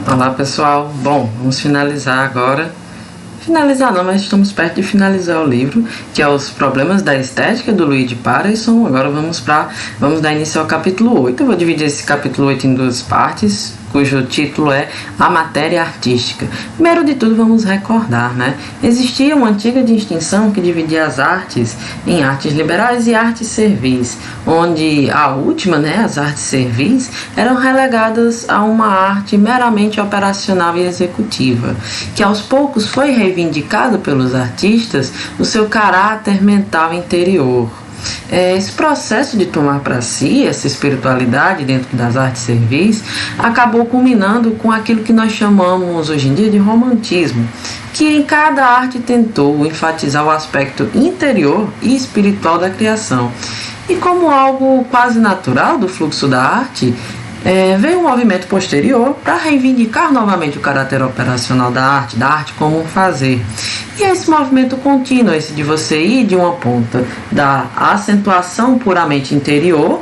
Olá pessoal, bom, vamos finalizar agora. Finalizar não, mas estamos perto de finalizar o livro, que é Os Problemas da Estética, do Luigi Pareson. Agora vamos dar início ao capítulo 8. Eu vou dividir esse capítulo 8 em duas partes, cujo título é A Matéria Artística. Primeiro de tudo, vamos recordar, Existia uma antiga distinção que dividia as artes em artes liberais e artes servis, onde a última, as artes servis, eram relegadas a uma arte meramente operacional e executiva, que aos poucos foi reivindicada pelos artistas o seu caráter mental interior. Esse processo de tomar para si essa espiritualidade dentro das artes servis acabou culminando com aquilo que nós chamamos hoje em dia de romantismo, que em cada arte tentou enfatizar o aspecto interior e espiritual da criação. E como algo quase natural do fluxo da arte, veio um movimento posterior para reivindicar novamente o caráter operacional da arte como um fazer. E esse movimento contínuo, esse de você ir de uma ponta da acentuação puramente interior,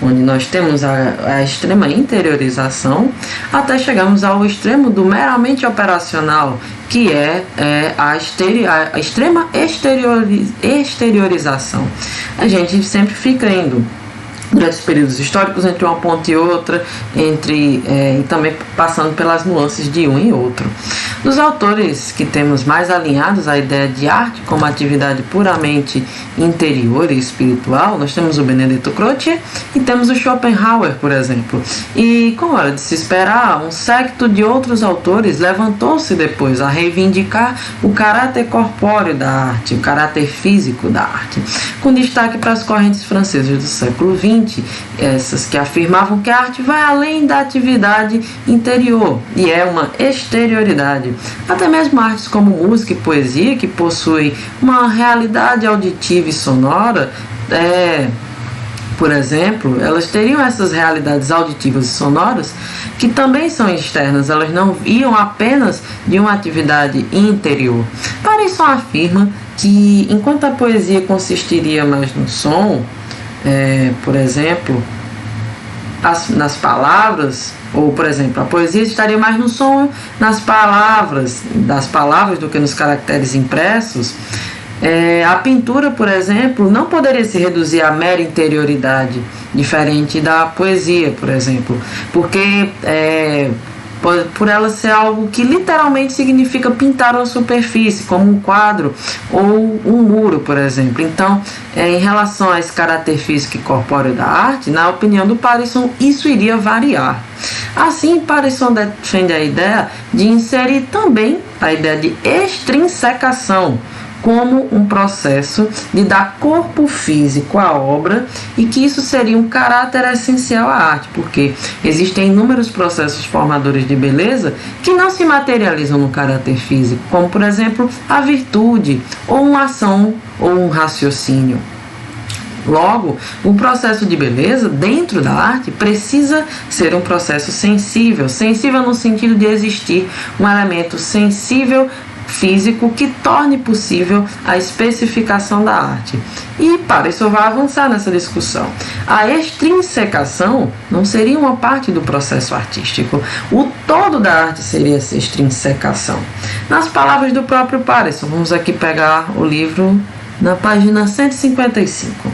onde nós temos a extrema interiorização, até chegarmos ao extremo do meramente operacional, que é a extrema exteriorização. A gente sempre fica indo durante os períodos históricos entre uma ponta e outra, e também passando pelas nuances de um e outro. Dos autores que temos mais alinhados à ideia de arte como atividade puramente interior e espiritual, nós temos o Benedetto Croce e temos o Schopenhauer, por exemplo. E, como era de se esperar, um séquito de outros autores levantou-se depois a reivindicar o caráter corpóreo da arte, o caráter físico da arte, com destaque para as correntes francesas do século XX, essas que afirmavam que a arte vai além da atividade interior e é uma exterioridade. Até mesmo artes como música e poesia, que possuem uma realidade auditiva e sonora, por exemplo, elas teriam essas realidades auditivas e sonoras que também são externas, elas não iam apenas de uma atividade interior. Pareson afirma que enquanto a poesia consistiria mais no som, por exemplo, nas palavras, ou, por exemplo, a poesia estaria mais no som das palavras do que nos caracteres impressos, a pintura, por exemplo, não poderia se reduzir à mera interioridade, diferente da poesia, por exemplo, porque por ela ser algo que literalmente significa pintar uma superfície, como um quadro ou um muro, por exemplo. Então, em relação a esse caráter físico e corpóreo da arte, na opinião do Pareson, isso iria variar. Assim, Pareson defende a ideia de inserir também a ideia de extrinsecação como um processo de dar corpo físico à obra, e que isso seria um caráter essencial à arte, porque existem inúmeros processos formadores de beleza que não se materializam no caráter físico, como, por exemplo, a virtude, ou uma ação, ou um raciocínio. Logo, o processo de beleza dentro da arte precisa ser um processo sensível no sentido de existir um elemento sensível físico que torne possível a especificação da arte. E Pareson vai avançar nessa discussão. A extrinsecação não seria uma parte do processo artístico. O todo da arte seria essa extrinsecação. Nas palavras do próprio Pareson, vamos aqui pegar o livro na página 155.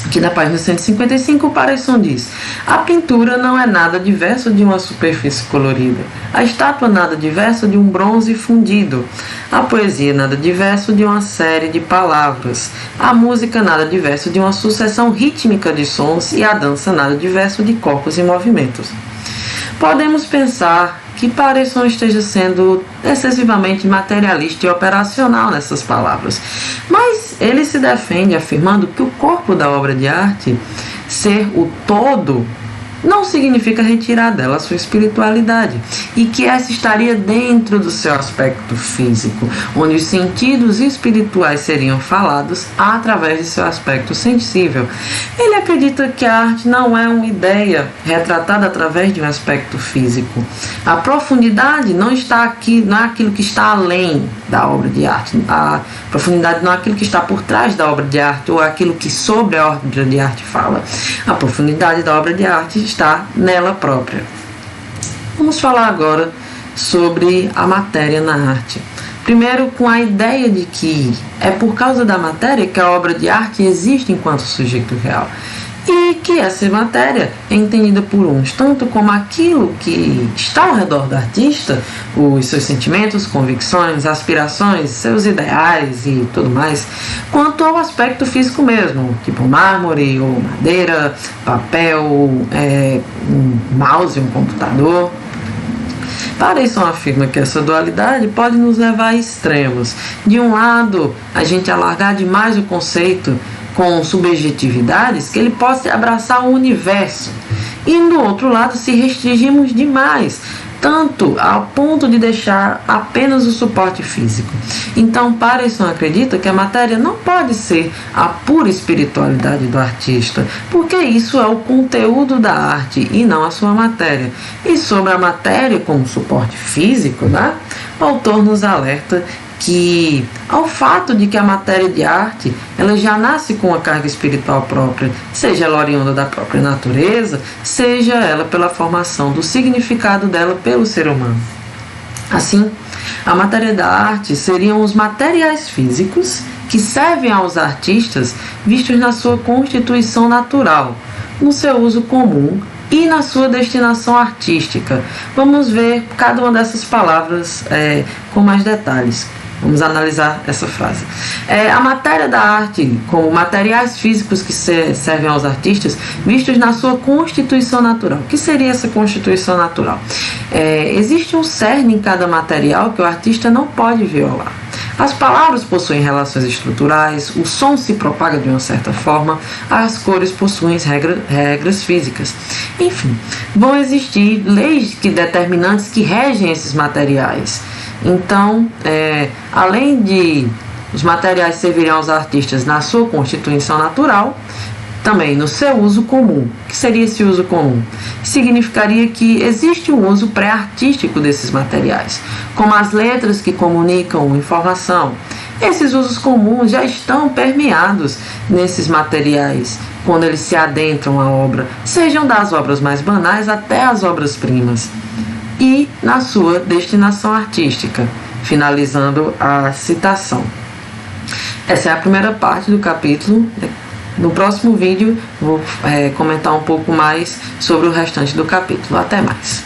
Aqui na página 155, o Pareson diz: a pintura não é nada diverso de uma superfície colorida, a estátua nada diverso de um bronze fundido, a poesia nada diverso de uma série de palavras, a música nada diverso de uma sucessão rítmica de sons e a dança nada diverso de corpos e movimentos. Podemos pensar que Pareson esteja sendo excessivamente materialista e operacional nessas palavras, mas ele se defende afirmando que o corpo da obra de arte, ser o todo, não significa retirar dela a sua espiritualidade, e que essa estaria dentro do seu aspecto físico, onde os sentidos espirituais seriam falados através de seu aspecto sensível. Ele acredita que a arte não é uma ideia retratada através de um aspecto físico. A profundidade não está aqui, não é aquilo que está além da obra de arte. A profundidade não é aquilo que está por trás da obra de arte ou aquilo que sobre a obra de arte fala. A profundidade da obra de arte está nela própria. Vamos falar agora sobre a matéria na arte. Primeiro, com a ideia de que é por causa da matéria que a obra de arte existe enquanto sujeito real. E que essa matéria é entendida por uns tanto como aquilo que está ao redor do artista, os seus sentimentos, convicções, aspirações, seus ideais e tudo mais, quanto ao aspecto físico mesmo, tipo mármore ou madeira, papel, um mouse, um computador. Pareson afirma que essa dualidade pode nos levar a extremos. De um lado, a gente alargar demais o conceito com subjetividades que ele possa abraçar o universo. E do outro lado, se restringimos demais, tanto ao ponto de deixar apenas o suporte físico. Então, Pareson acredita que a matéria não pode ser a pura espiritualidade do artista, porque isso é o conteúdo da arte e não a sua matéria. E sobre a matéria como suporte físico, o autor nos alerta que ao fato de que a matéria de arte ela já nasce com uma carga espiritual própria, seja ela oriunda da própria natureza, seja ela pela formação do significado dela pelo ser humano. Assim, a matéria da arte seriam os materiais físicos que servem aos artistas vistos na sua constituição natural, no seu uso comum e na sua destinação artística. Vamos ver cada uma dessas palavras com mais detalhes. Vamos analisar essa frase. A matéria da arte, como materiais físicos que servem aos artistas, vistos na sua constituição natural. O que seria essa constituição natural? Existe um cerne em cada material que o artista não pode violar. As palavras possuem relações estruturais, o som se propaga de uma certa forma, as cores possuem regras físicas. Enfim, vão existir leis determinantes que regem esses materiais. Então, além de os materiais servirem aos artistas na sua constituição natural, também no seu uso comum. O que seria esse uso comum? Significaria que existe um uso pré-artístico desses materiais, como as letras que comunicam informação. Esses usos comuns já estão permeados nesses materiais quando eles se adentram à obra, sejam das obras mais banais até as obras-primas, e na sua destinação artística. Finalizando a citação. Essa é a primeira parte do capítulo. No próximo vídeo vou comentar um pouco mais sobre o restante do capítulo. Até mais!